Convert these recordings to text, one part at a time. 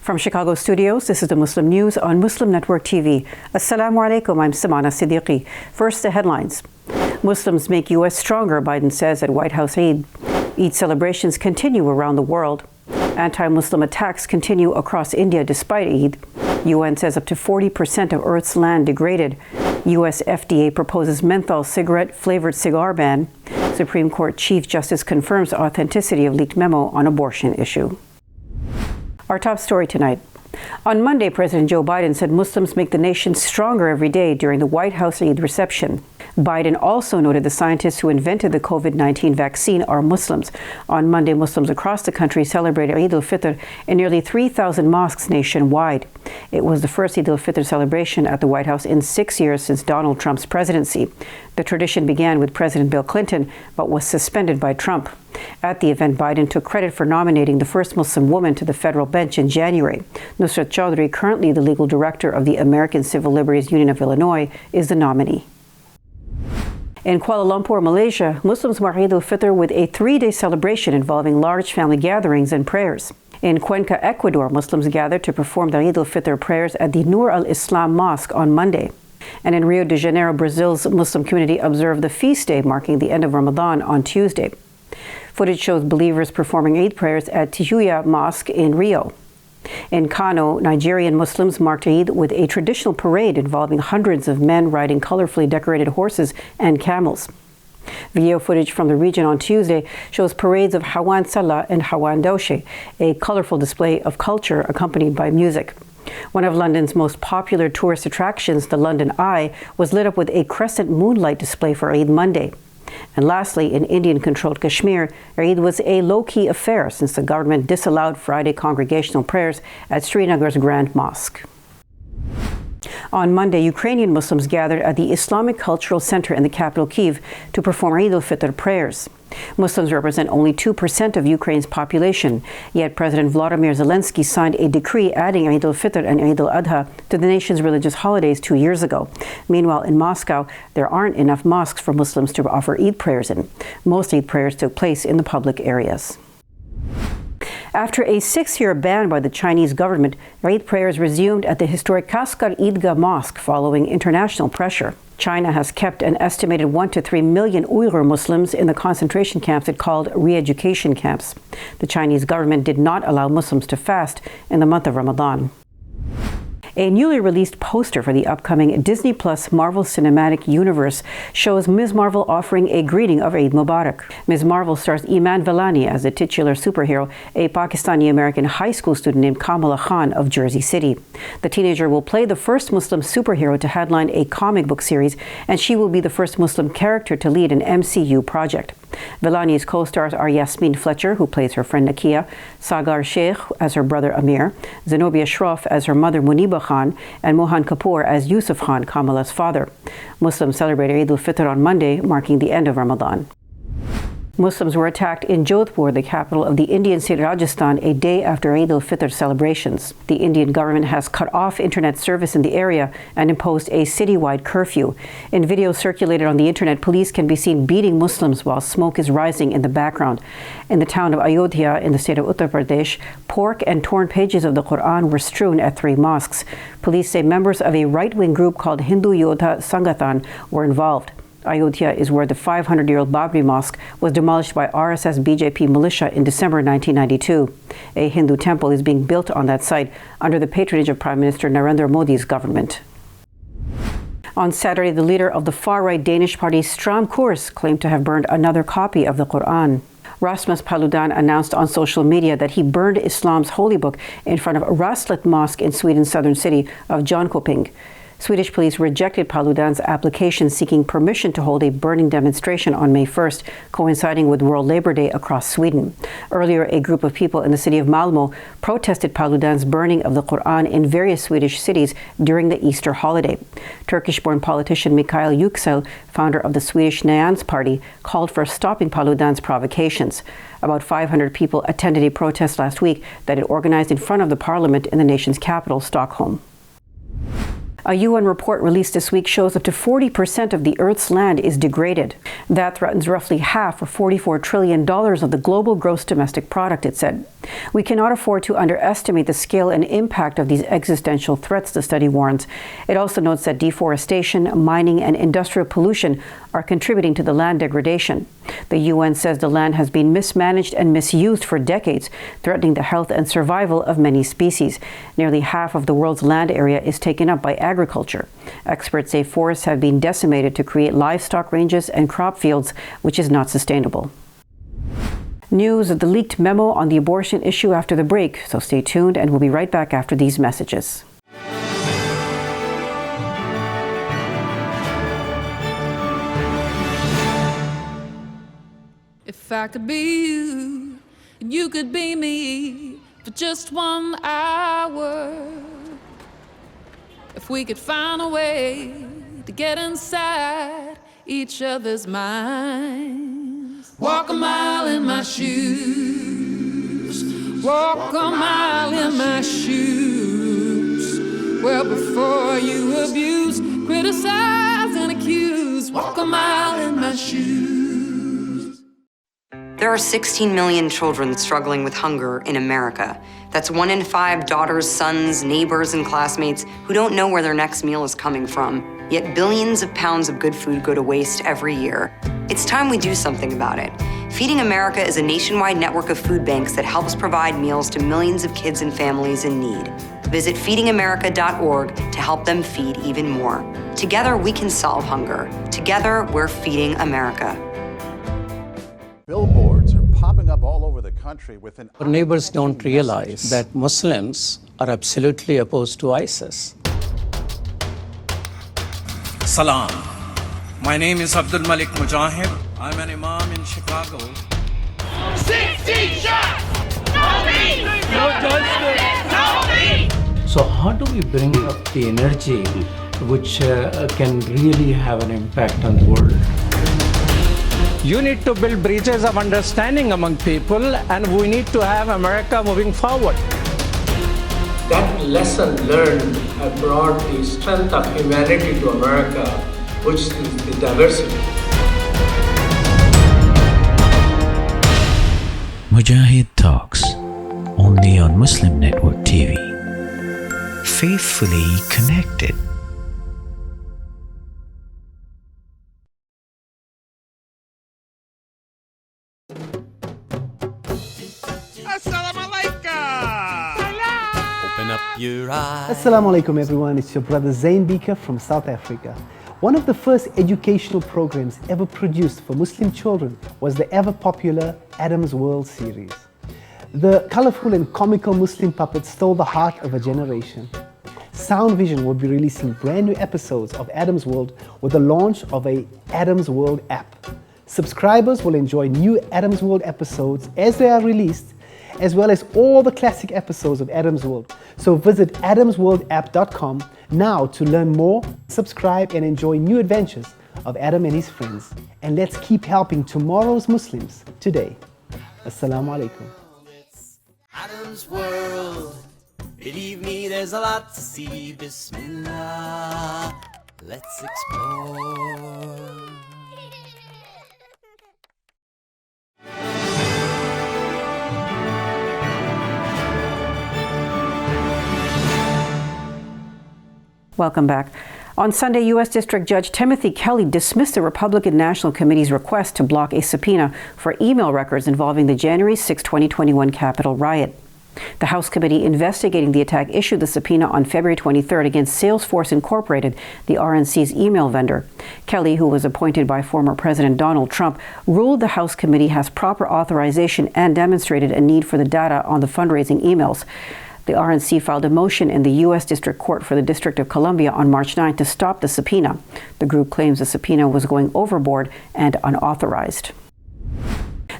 From Chicago studios, this is the Muslim News on Muslim Network TV. Assalamu alaikum, I'm Samana, Siddiqui. First, the headlines. Muslims make U.S. stronger, Biden says at White House Eid. Eid celebrations continue around the world. Anti-Muslim attacks continue across India despite Eid. UN says up to 40% of Earth's land degraded. U.S. FDA proposes menthol cigarette-flavored cigar ban. Supreme Court Chief Justice confirms authenticity of leaked memo on abortion issue. Our top story tonight. On Monday, President Joe Biden said Muslims make the nation stronger every day during the White House Eid reception. Biden also noted the scientists who invented the COVID-19 vaccine are Muslims. On Monday, Muslims across the country celebrated Eid al-Fitr in nearly 3,000 mosques nationwide. It was the first Eid al-Fitr celebration at the White House in 6 years since Donald Trump's presidency. The tradition began with President Bill Clinton, but was suspended by Trump. At the event, Biden took credit for nominating the first Muslim woman to the federal bench in January. Nusrat Chaudhry, currently the legal director of the American Civil Liberties Union of Illinois, is the nominee. In Kuala Lumpur, Malaysia, Muslims mark Eid al-Fitr with a 3-day celebration involving large family gatherings and prayers. In Cuenca, Ecuador, Muslims gathered to perform their Eid al-Fitr prayers at the Nur al-Islam Mosque on Monday. And in Rio de Janeiro, Brazil's Muslim community observed the feast day marking the end of Ramadan on Tuesday. Footage shows believers performing Eid prayers at Tijuya Mosque in Rio. In Kano, Nigerian Muslims marked Eid with a traditional parade involving hundreds of men riding colorfully decorated horses and camels. Video footage from the region on Tuesday shows parades of Hawan Salah and Hawan Doshe, a colorful display of culture accompanied by music. One of London's most popular tourist attractions, the London Eye, was lit up with a crescent moonlight display for Eid Monday. And lastly, in Indian-controlled Kashmir, Eid was a low-key affair since the government disallowed Friday congregational prayers at Srinagar's Grand Mosque. On Monday, Ukrainian Muslims gathered at the Islamic Cultural Center in the capital Kyiv to perform Eid al-Fitr prayers. Muslims represent only 2% of Ukraine's population, yet President Volodymyr Zelensky signed a decree adding Eid al-Fitr and Eid al-Adha to the nation's religious holidays 2 years ago. Meanwhile, in Moscow, there aren't enough mosques for Muslims to offer Eid prayers in. Most Eid prayers took place in the public areas. After a 6-year ban by the Chinese government, Eid prayers resumed at the historic Kaskar Eidgah Mosque following international pressure. China has kept an estimated 1 to 3 million Uyghur Muslims in the concentration camps it called re-education camps. The Chinese government did not allow Muslims to fast in the month of Ramadan. A newly released poster for the upcoming Disney Plus Marvel Cinematic Universe shows Ms. Marvel offering a greeting of Eid Mubarak. Ms. Marvel stars Iman Vellani as the titular superhero, a Pakistani-American high school student named Kamala Khan of Jersey City. The teenager will play the first Muslim superhero to headline a comic book series, and she will be the first Muslim character to lead an MCU project. Vellani's co-stars are Yasmin Fletcher, who plays her friend Nakia, Sagar Sheikh as her brother Amir, Zenobia Shroff as her mother Muniba Khan, and Mohan Kapoor as Yusuf Khan, Kamala's father. Muslims celebrated Eid al-Fitr on Monday, marking the end of Ramadan. Muslims were attacked in Jodhpur, the capital of the Indian state Rajasthan, a day after Eid al-Fitr celebrations. The Indian government has cut off internet service in the area and imposed a citywide curfew. In videos circulated on the internet, police can be seen beating Muslims while smoke is rising in the background. In the town of Ayodhya in the state of Uttar Pradesh, pork and torn pages of the Qur'an were strewn at 3 mosques. Police say members of a right-wing group called Hindu Yodha Sangathan were involved. Ayodhya is where the 500-year-old Babri Mosque was demolished by RSS BJP militia in December 1992. A Hindu temple is being built on that site under the patronage of Prime Minister Narendra Modi's government. On Saturday, the leader of the far-right Danish party Stram Kurs claimed to have burned another copy of the Qur'an. Rasmus Paludan announced on social media that he burned Islam's holy book in front of Raslet Mosque in Sweden's southern city of Jönköping. Swedish police rejected Paludan's application seeking permission to hold a burning demonstration on May 1st, coinciding with World Labor Day across Sweden. Earlier, a group of people in the city of Malmö protested Paludan's burning of the Qur'an in various Swedish cities during the Easter holiday. Turkish-born politician Mikael Yüksel, founder of the Swedish Nyans Party, called for stopping Paludan's provocations. About 500 people attended a protest last week that it organized in front of the parliament in the nation's capital, Stockholm. A UN report released this week shows up to 40% of the Earth's land is degraded. That threatens roughly half, or $44 trillion, of the global gross domestic product, it said. We cannot afford to underestimate the scale and impact of these existential threats, the study warns. It also notes that deforestation, mining, and industrial pollution are contributing to the land degradation. The UN says the land has been mismanaged and misused for decades, threatening the health and survival of many species. Nearly half of the world's land area is taken up by agriculture. Experts say forests have been decimated to create livestock ranges and crop fields, which is not sustainable. News of the leaked memo on the abortion issue after the break, so stay tuned and we'll be right back after these messages. If I could be you, and you could be me for just 1 hour. If we could find a way to get inside each other's minds. Walk a mile in my shoes. Walk a mile in my shoes. Well, before you abuse, criticize, and accuse. Walk a mile in my shoes. There are 16 million children struggling with hunger in America. That's 1 in 5 daughters, sons, neighbors, and classmates who don't know where their next meal is coming from. Yet billions of pounds of good food go to waste every year. It's time we do something about it. Feeding America is a nationwide network of food banks that helps provide meals to millions of kids and families in need. Visit feedingamerica.org to help them feed even more. Together, we can solve hunger. Together, we're feeding America. Billboards are popping up all over the country with an... Our neighbors don't realize that Muslims are absolutely opposed to ISIS. Salam. My name is Abdul Malik Mujahid. I'm an imam in Chicago. 16 shots! No me! No justice! No me! So how do we bring up the energy which can really have an impact on the world? You need to build bridges of understanding among people, and we need to have America moving forward. That lesson learned brought the strength of humanity to America, which is the diversity. Mujahid Talks, only on Muslim Network TV. Faithfully connected. Assalamu alaikum everyone, it's your brother Zain Bika from South Africa. One of the first educational programs ever produced for Muslim children was the ever popular Adam's World series. The colorful and comical Muslim puppets stole the heart of a generation. Sound Vision will be releasing brand new episodes of Adam's World with the launch of a Adam's World app. Subscribers will enjoy new Adam's World episodes as they are released, as well as all the classic episodes of Adam's World. So visit adamsworldapp.com now to learn more, subscribe, and enjoy new adventures of Adam and his friends. And let's keep helping tomorrow's Muslims today. Assalamu alaikum. It's Adam's World. Believe me, there's a lot to see. Bismillah. Let's explore. Welcome back. On Sunday, U.S. District Judge Timothy Kelly dismissed the Republican National Committee's request to block a subpoena for email records involving the January 6, 2021 Capitol riot. The House Committee investigating the attack issued the subpoena on February 23rd against Salesforce Incorporated, the RNC's email vendor. Kelly, who was appointed by former President Donald Trump, ruled the House Committee has proper authorization and demonstrated a need for the data on the fundraising emails. The RNC filed a motion in the U.S. District Court for the District of Columbia on March 9 to stop the subpoena. The group claims the subpoena was going overboard and unauthorized.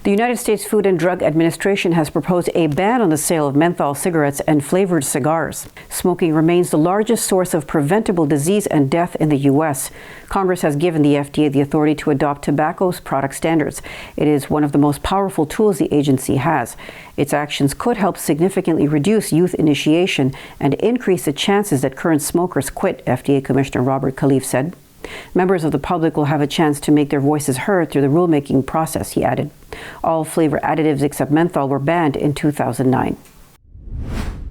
The United States Food and Drug Administration has proposed a ban on the sale of menthol cigarettes and flavored cigars. Smoking remains the largest source of preventable disease and death in the U.S. Congress has given the FDA the authority to adopt tobacco product standards. It is one of the most powerful tools the agency has. Its actions could help significantly reduce youth initiation and increase the chances that current smokers quit, FDA Commissioner Robert Khalif said. Members of the public will have a chance to make their voices heard through the rulemaking process, he added. All flavor additives except menthol were banned in 2009.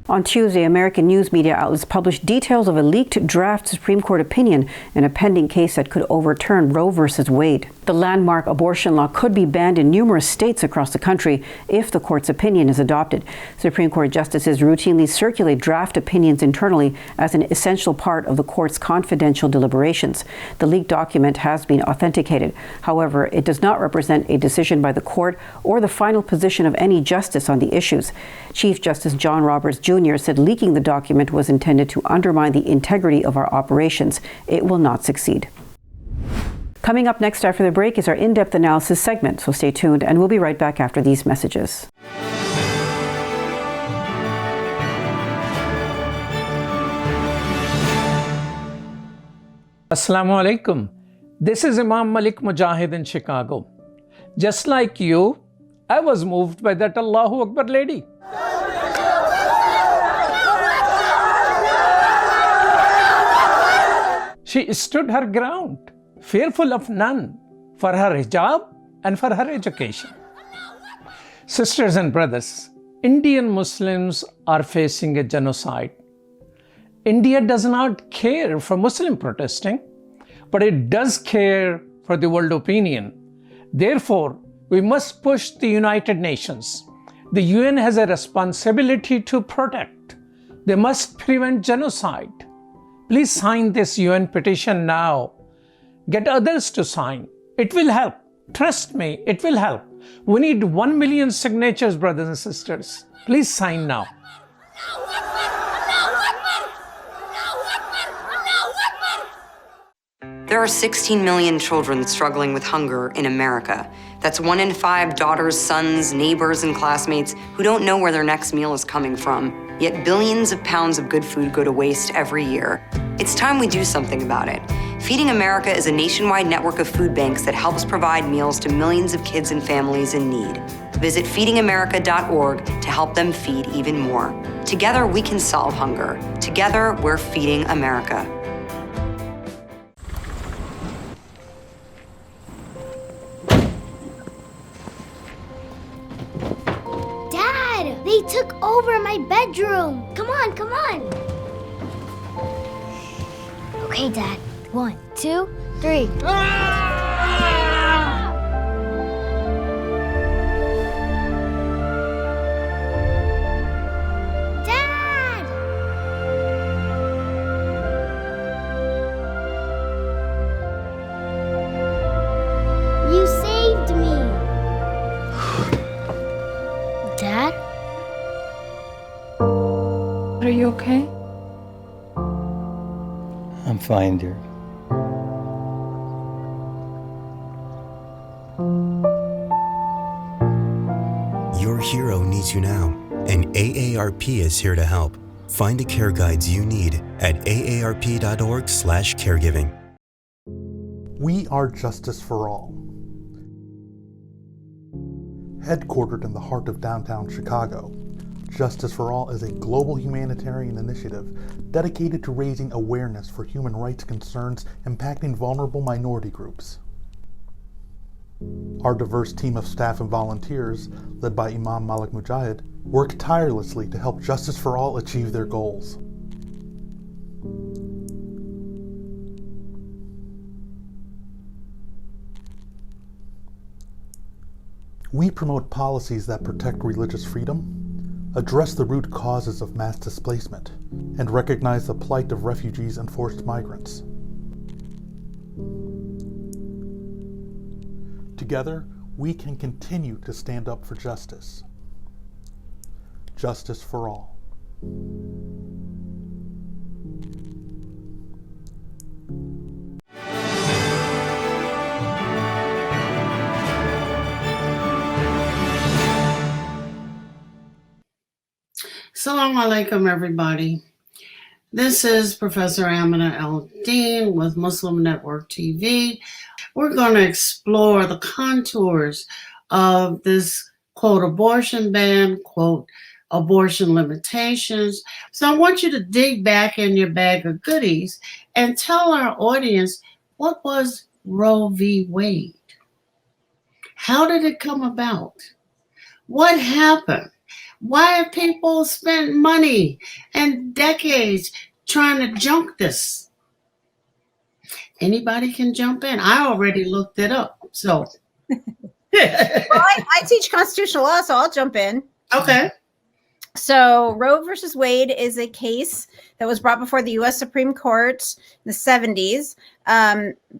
On Tuesday, American news media outlets published details of a leaked draft Supreme Court opinion in a pending case that could overturn Roe v. Wade. The landmark abortion law could be banned in numerous states across the country if the court's opinion is adopted. Supreme Court justices routinely circulate draft opinions internally as an essential part of the court's confidential deliberations. The leaked document has been authenticated. However, it does not represent a decision by the court or the final position of any justice on the issues. Chief Justice John Roberts Jr. said leaking the document was intended to undermine the integrity of our operations. It will not succeed. Coming up next after the break is our in-depth analysis segment, so stay tuned and we'll be right back after these messages. Assalamu alaikum. This is Imam Malik Mujahid in Chicago. Just like you, I was moved by that Allahu Akbar lady. She stood her ground, fearful of none, for her hijab and for her education. Sisters and brothers, Indian Muslims are facing a genocide. India does not care for Muslim protesting, but it does care for the world opinion. Therefore, we must push the United Nations. The UN has a responsibility to protect. They must prevent genocide. Please sign this UN petition now. Get others to sign. It will help. Trust me, it will help. We need 1 million signatures, brothers and sisters. Please sign now. There are 16 million children struggling with hunger in America. That's 1 in 5 daughters, sons, neighbors, and classmates who don't know where their next meal is coming from. Yet billions of pounds of good food go to waste every year. It's time we do something about it. Feeding America is a nationwide network of food banks that helps provide meals to millions of kids and families in need. Visit feedingamerica.org to help them feed even more. Together, we can solve hunger. Together, we're feeding America. Dad, they took over my bedroom. Come on, come on. Okay, Dad. 1, 2, 3. Dad! You saved me. Dad? Are you okay? I'm fine, dear. Your hero needs you now, and AARP is here to help. Find the care guides you need at aarp.org/caregiving. We are Justice for All. Headquartered in the heart of downtown Chicago, Justice for All is a global humanitarian initiative dedicated to raising awareness for human rights concerns impacting vulnerable minority groups. Our diverse team of staff and volunteers, led by Imam Malik Mujahid, work tirelessly to help Justice for All achieve their goals. We promote policies that protect religious freedom, address the root causes of mass displacement, and recognize the plight of refugees and forced migrants. Together, we can continue to stand up for justice. Justice for all. Assalamu alaikum, everybody. This is Professor Amina El-Din with Muslim Network TV. We're going to explore the contours of this, quote, abortion ban, quote, abortion limitations. So I want you to dig back in your bag of goodies and tell our audience What was Roe v. Wade? How did it come about? What happened? Why have people spent money and decades trying to junk this? Anybody can jump in. I already looked it up. So I teach constitutional law, so I'll jump in. Okay. So Roe versus Wade is a case that was brought before the U.S. Supreme Court in the 70s,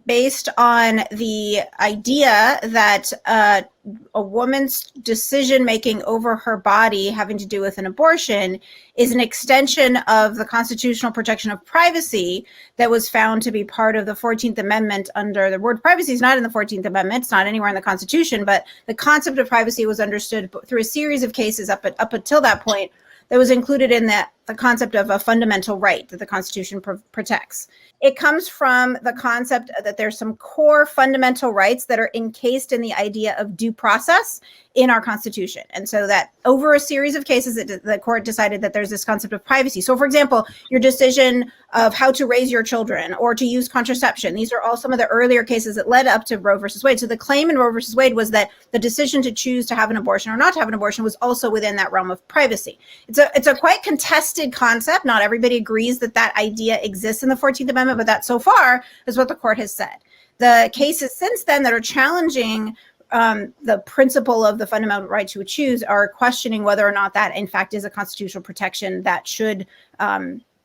based on the idea that a woman's decision-making over her body having to do with an abortion is an extension of the constitutional protection of privacy that was found to be part of the 14th Amendment. Under the word privacy is not in the 14th Amendment. It's not anywhere in the Constitution, but the concept of privacy was understood through a series of cases up until that point that was included in the concept of a fundamental right that the Constitution protects. It comes from the concept that there's some core fundamental rights that are encased in the idea of due process in our Constitution. And so that over a series of cases, the court decided that there's this concept of privacy. So for example, your decision of how to raise your children or to use contraception, these are all some of the earlier cases that led up to Roe versus Wade. So the claim in Roe versus Wade was that the decision to choose to have an abortion or not to have an abortion was also within that realm of privacy. It's a quite contested concept. Not everybody agrees that that idea exists in the 14th Amendment, but that so far is what the court has said. The cases since then that are challenging the principle of the fundamental right to choose are questioning whether or not that in fact is a constitutional protection that should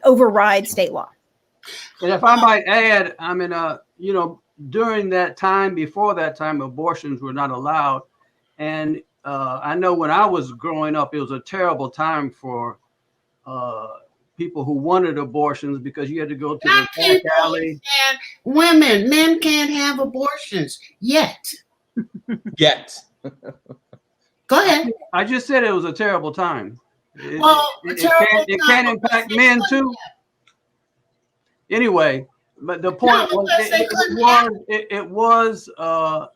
override state law. And if I might add, I mean, during that time, before that time, abortions were not allowed. And I know when I was growing up, it was a terrible time for people who wanted abortions because you had to go to the back alley. Women, men can't have abortions yet. Yet. Go ahead. I just said it was a terrible time. It can impact men too. Anyway, but the point was it was a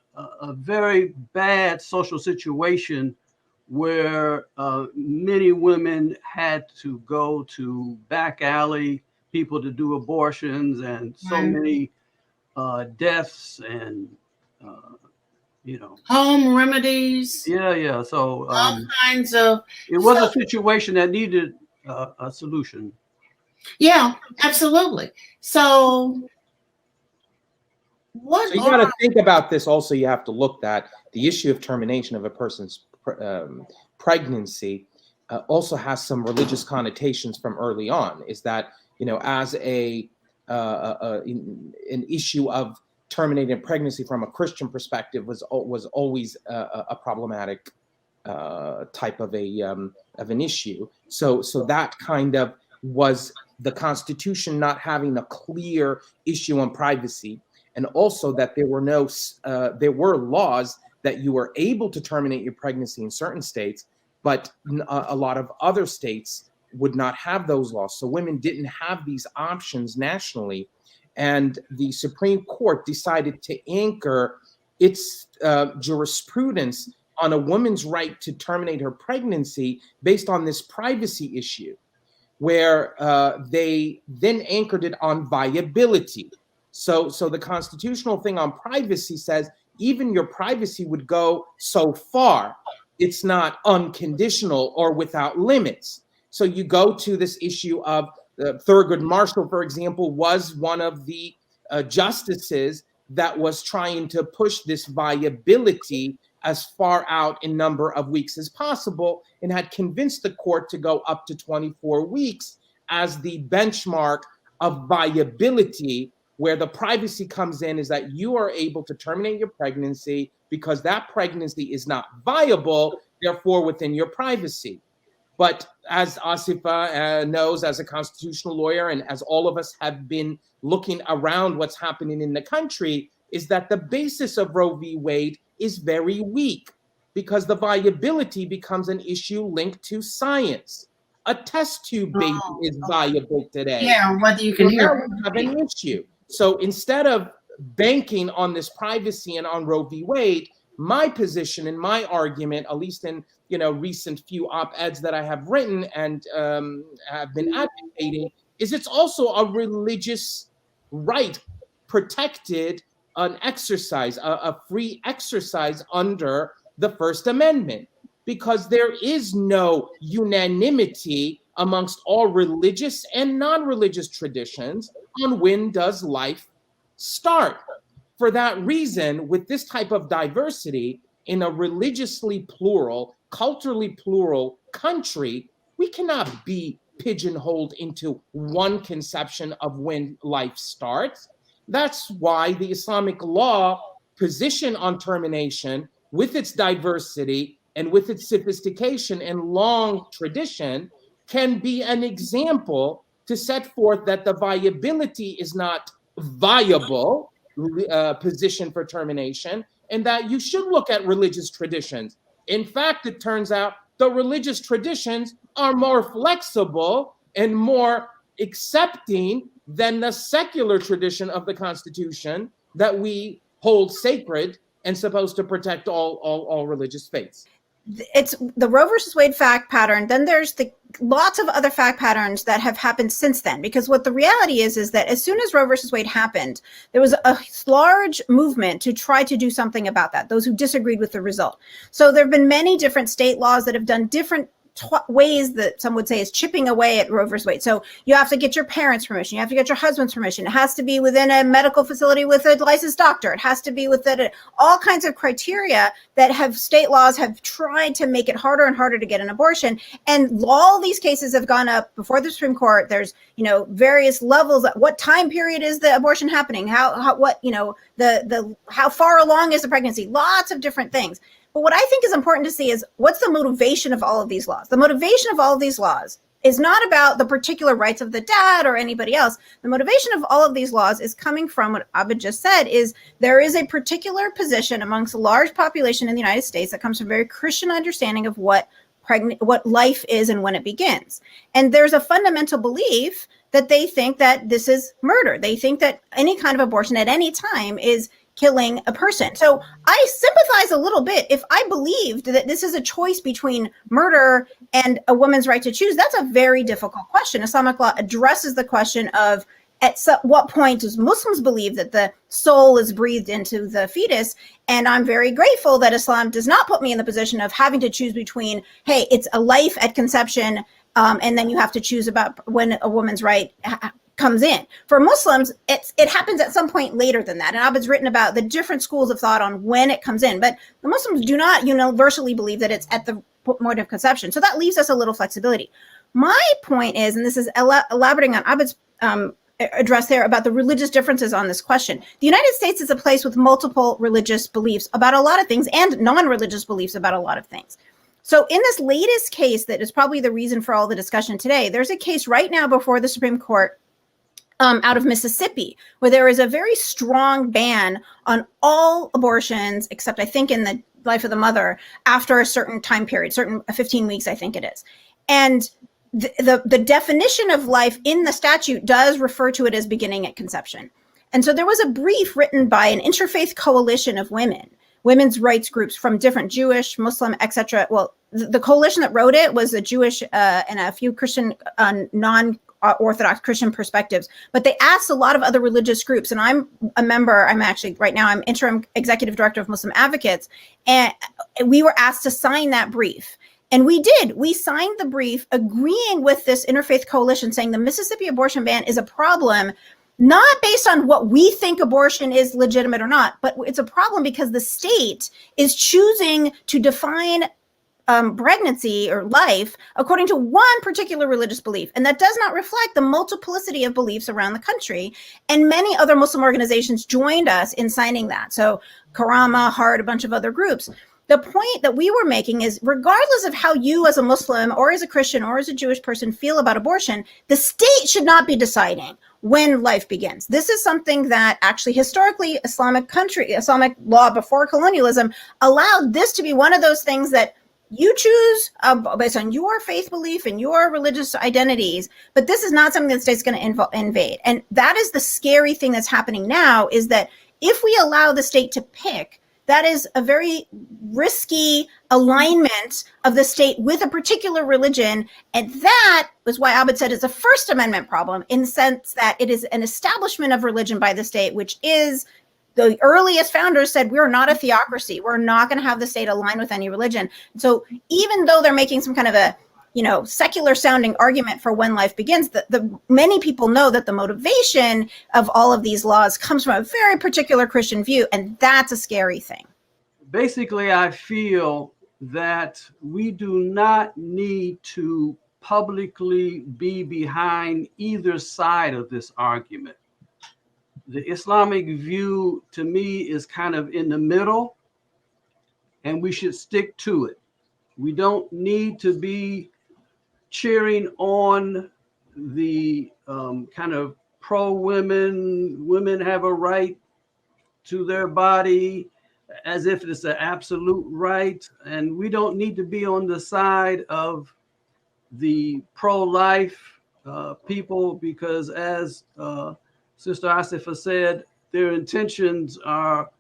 very bad social situation where many women had to go to back alley people to do abortions, and so many deaths and home remedies. Yeah. So all kinds of. It was a situation that needed a solution. Yeah, absolutely. So you got to think about this. Also, you have to look at the issue of termination of a person's pregnancy. Also has some religious connotations from early on. Is that as an issue of terminating pregnancy from a Christian perspective was always a problematic type of an issue. So that kind of was the Constitution not having a clear issue on privacy, and also that there were laws that you were able to terminate your pregnancy in certain states, but a lot of other states would not have those laws. So women didn't have these options nationally. And the Supreme Court decided to anchor its jurisprudence on a woman's right to terminate her pregnancy based on this privacy issue, where they then anchored it on viability. So the constitutional thing on privacy says even your privacy would go so far. It's not unconditional or without limits. So you go to this issue of Thurgood Marshall, for example, was one of the justices that was trying to push this viability as far out in number of weeks as possible, and had convinced the court to go up to 24 weeks as the benchmark of viability, where the privacy comes in is that you are able to terminate your pregnancy because that pregnancy is not viable, therefore within your privacy. But as Asifa knows as a constitutional lawyer, and as all of us have been looking around what's happening in the country, is that the basis of Roe v. Wade is very weak because the viability becomes an issue linked to science. A test tube baby is viable today. Yeah, whether you can hear it. Have an issue. So instead of banking on this privacy and on Roe v. Wade, my position and my argument, at least in recent few op-eds that I have written and have been advocating, is it's also a religious right protected an exercise, a free exercise under the First Amendment, because there is no unanimity amongst all religious and non-religious traditions on when does life start. For that reason, with this type of diversity in a religiously plural, culturally plural country, we cannot be pigeonholed into one conception of when life starts. That's why the Islamic law position on termination, with its diversity and with its sophistication and long tradition, can be an example to set forth that the viability is not viable position for termination, and that you should look at religious traditions. In fact, it turns out the religious traditions are more flexible and more accepting than the secular tradition of the Constitution that we hold sacred and supposed to protect all religious faiths. It's the Roe versus Wade fact pattern. Then there's the lots of other fact patterns that have happened since then, because what the reality is that as soon as Roe versus Wade happened, there was a large movement to try to do something about that, those who disagreed with the result. So there have been many different state laws that have done different ways that some would say is chipping away at Roe versus Wade. So you have to get your parents' permission. You have to get your husband's permission. It has to be within a medical facility with a licensed doctor. It has to be within all kinds of criteria that have state laws have tried to make it harder and harder to get an abortion. And all these cases have gone up before the Supreme Court. There's, various levels. What time period is the abortion happening? How far along is the pregnancy? Lots of different things. But what I think is important to see is what's the motivation of all of these laws? The motivation of all of these laws is not about the particular rights of the dad or anybody else. The motivation of all of these laws is coming from what Abid just said, is there is a particular position amongst a large population in the United States that comes from a very Christian understanding of what life is and when it begins. And there's a fundamental belief that they think that this is murder. They think that any kind of abortion at any time is killing a person. So I sympathize a little bit. If I believed that this is a choice between murder and a woman's right to choose, that's a very difficult question. Islamic law addresses the question of what point does Muslims believe that the soul is breathed into the fetus? And I'm very grateful that Islam does not put me in the position of having to choose between, hey, it's a life at conception, and then you have to choose about when a woman's right comes in. For Muslims, it happens at some point later than that. And Abid's written about the different schools of thought on when it comes in. But the Muslims do not universally believe that it's at the point of conception. So that leaves us a little flexibility. My point is, and this is elaborating on Abid's address there about the religious differences on this question. The United States is a place with multiple religious beliefs about a lot of things and non-religious beliefs about a lot of things. So in this latest case that is probably the reason for all the discussion today, there's a case right now before the Supreme Court out of Mississippi, where there is a very strong ban on all abortions, except I think in the life of the mother, after a certain time period, 15 weeks, I think it is. And the definition of life in the statute does refer to it as beginning at conception. And so there was a brief written by an interfaith coalition of women's rights groups from different Jewish, Muslim, etc. Well, the coalition that wrote it was a Jewish and a few Christian non-Orthodox Christian perspectives, but they asked a lot of other religious groups. And I'm a member, I'm interim executive director of Muslim Advocates. And we were asked to sign that brief. And we did. We signed the brief agreeing with this interfaith coalition saying the Mississippi abortion ban is a problem, not based on what we think abortion is legitimate or not, but it's a problem because the state is choosing to define pregnancy or life according to one particular religious belief. And that does not reflect the multiplicity of beliefs around the country. And many other Muslim organizations joined us in signing that. So Karama, Heart, a bunch of other groups. The point that we were making is regardless of how you as a Muslim or as a Christian or as a Jewish person feel about abortion, the state should not be deciding when life begins. This is something that actually historically Islamic law before colonialism allowed this to be one of those things that you choose based on your faith belief and your religious identities, but this is not something that the state's going to invade. And that is the scary thing that's happening now, is that if we allow the state to pick, that is a very risky alignment of the state with a particular religion. And that was why Abid said it's a First Amendment problem, in the sense that it is an establishment of religion by the state, which is, the earliest founders said, we're not a theocracy. We're not going to have the state align with any religion. So even though they're making some kind of a, secular sounding argument for when life begins, the many people know that the motivation of all of these laws comes from a very particular Christian view, and that's a scary thing. Basically, I feel that we do not need to publicly be behind either side of this argument. The Islamic view, to me, is kind of in the middle, and we should stick to it. We don't need to be cheering on the kind of pro-women, women have a right to their body, as if it's an absolute right. And we don't need to be on the side of the pro-life people, because as Sister Asifa said, their intentions are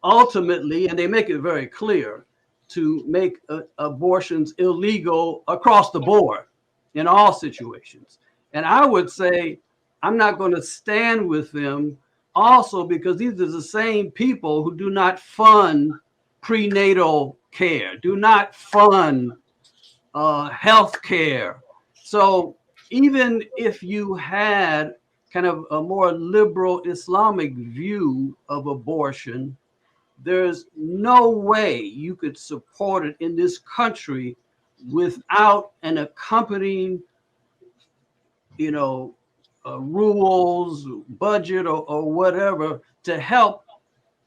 ultimately, and they make it very clear, to make abortions illegal across the board in all situations. And I would say I'm not going to stand with them also, because these are the same people who do not fund prenatal care, do not fund health care. So even if you had kind of a more liberal Islamic view of abortion, there's no way you could support it in this country without an accompanying, rules, budget, or whatever to help,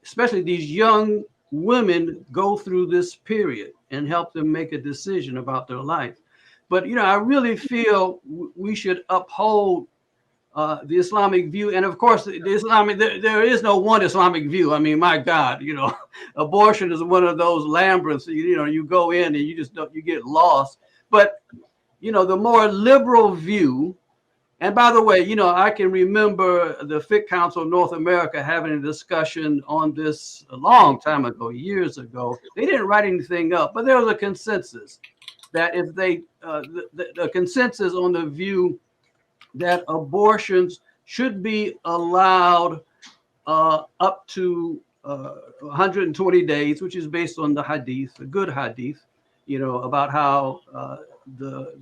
especially these young women, go through this period and help them make a decision about their life. But, I really feel we should uphold the Islamic view. And of course, the Islamic, there is no one Islamic view. I mean, my God, abortion is one of those labyrinths, you go in and you get lost. But, the more liberal view, and by the way, I can remember the Fiqh Council of North America having a discussion on this a long time ago, years ago. They didn't write anything up, but there was a consensus that if they, the consensus on the view that abortions should be allowed up to 120 days, which is based on the hadith, a good hadith, about how the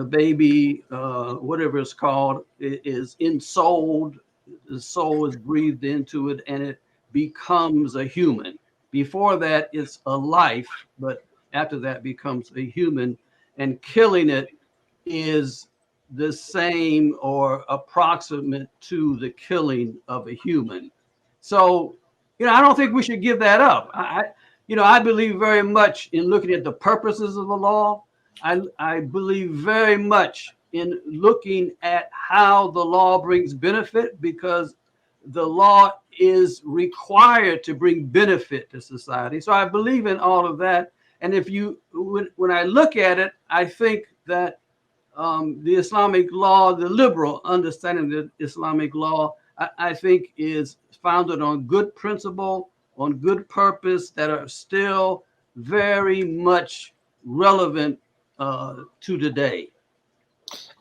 baby, whatever it's called, is ensouled. The soul is breathed into it, and it becomes a human. Before that, it's a life, but after that becomes a human, and killing it is the same or approximate to the killing of a human. So, I don't think we should give that up. I believe very much in looking at the purposes of the law. I believe very much in looking at how the law brings benefit, because the law is required to bring benefit to society. So I believe in all of that. And when I look at it, I think that the Islamic law, the liberal understanding of Islamic law, I think is founded on good principle, on good purpose, that are still very much relevant to today.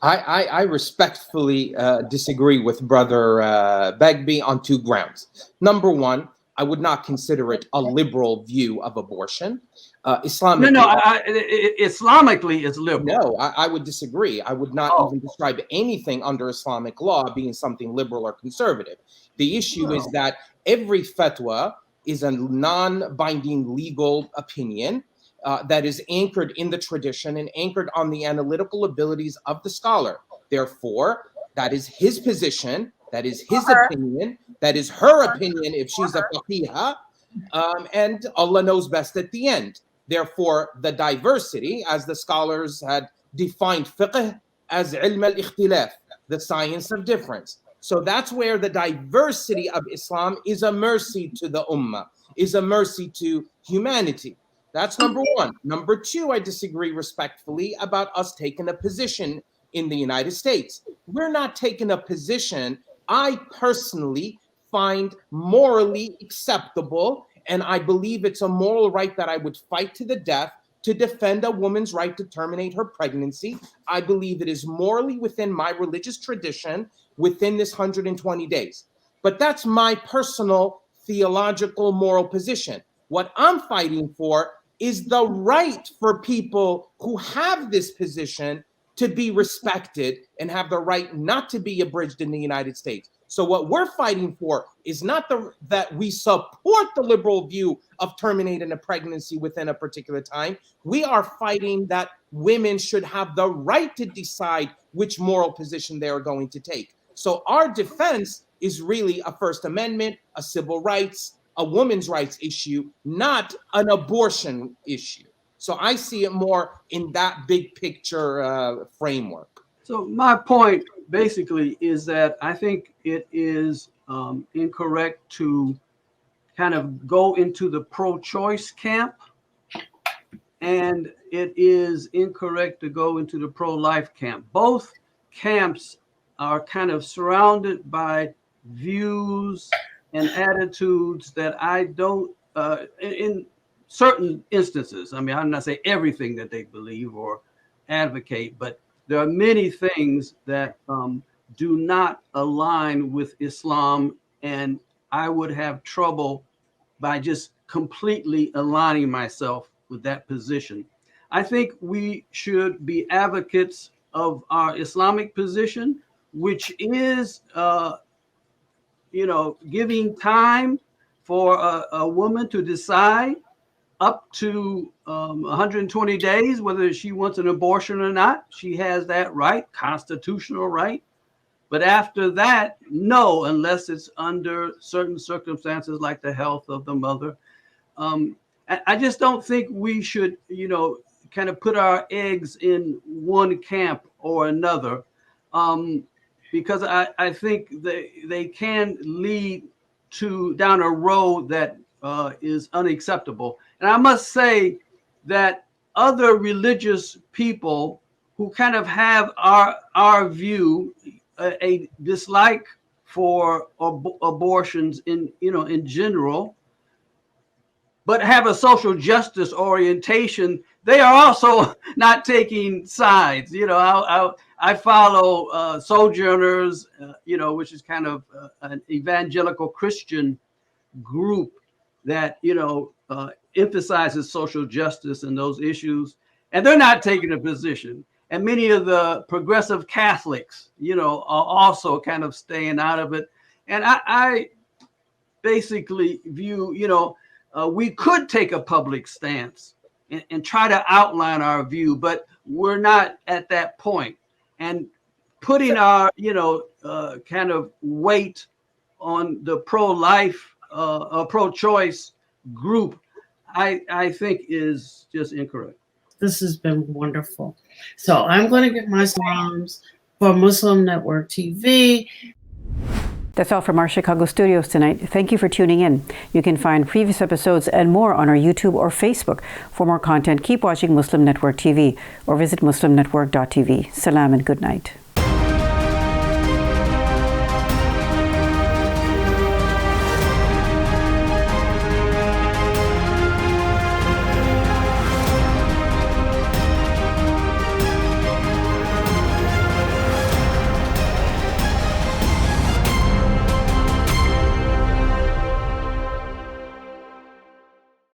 I respectfully disagree with Brother Begbie on two grounds. Number one, I would not consider it a liberal view of abortion. Islamically, Islamically it's liberal. No, I would disagree. I would not even describe anything under Islamic law being something liberal or conservative. The issue is that every fatwa is a non-binding legal opinion that is anchored in the tradition and anchored on the analytical abilities of the scholar. Therefore, that is his position, that is his opinion, that is her opinion if she's a faqiha, and Allah knows best at the end. Therefore, the diversity, as the scholars had defined fiqh as ilm al-ikhtilaf, the science of difference. So that's where the diversity of Islam is a mercy to the ummah, is a mercy to humanity. That's number one. Number two, I disagree respectfully about us taking a position in the United States. We're not taking a position I personally find morally acceptable And I believe it's a moral right that I would fight to the death to defend a woman's right to terminate her pregnancy. I believe it is morally within my religious tradition within this 120 days. But that's my personal theological moral position. What I'm fighting for is the right for people who have this position to be respected and have the right not to be abridged in the United States. So what we're fighting for is not that we support the liberal view of terminating a pregnancy within a particular time. We are fighting that women should have the right to decide which moral position they are going to take. So our defense is really a First Amendment, a civil rights, a women's rights issue, not an abortion issue. So I see it more in that big picture framework. So my point basically is that I think it is incorrect to kind of go into the pro-choice camp, and it is incorrect to go into the pro-life camp. Both camps are kind of surrounded by views and attitudes that I don't, in certain instances, I mean, I'm not saying everything that they believe or advocate, but there are many things that do not align with Islam, and I would have trouble by just completely aligning myself with that position. I think we should be advocates of our Islamic position, which is, giving time for a woman to decide up to 120 days whether she wants an abortion or not. She has that right, constitutional right. But after that, no, unless it's under certain circumstances like the health of the mother. I just don't think we should, kind of put our eggs in one camp or another, because I think they can lead down a road that is unacceptable. And I must say that other religious people who kind of have our view, a dislike for abortions in general, but have a social justice orientation, they are also not taking sides. I follow Sojourners, which is kind of an evangelical Christian group that emphasizes social justice and those issues, and they're not taking a position. And many of the progressive Catholics, are also kind of staying out of it. And I basically view, we could take a public stance and try to outline our view, but we're not at that point. And putting our, kind of weight on the pro-life, pro-choice group, I think is just incorrect. This has been wonderful. So I'm going to get my salams for Muslim Network TV. That's all from our Chicago studios tonight. Thank you for tuning in. You can find previous episodes and more on our YouTube or Facebook. For more content, keep watching Muslim Network TV or visit muslimnetwork.tv. Salam and good night.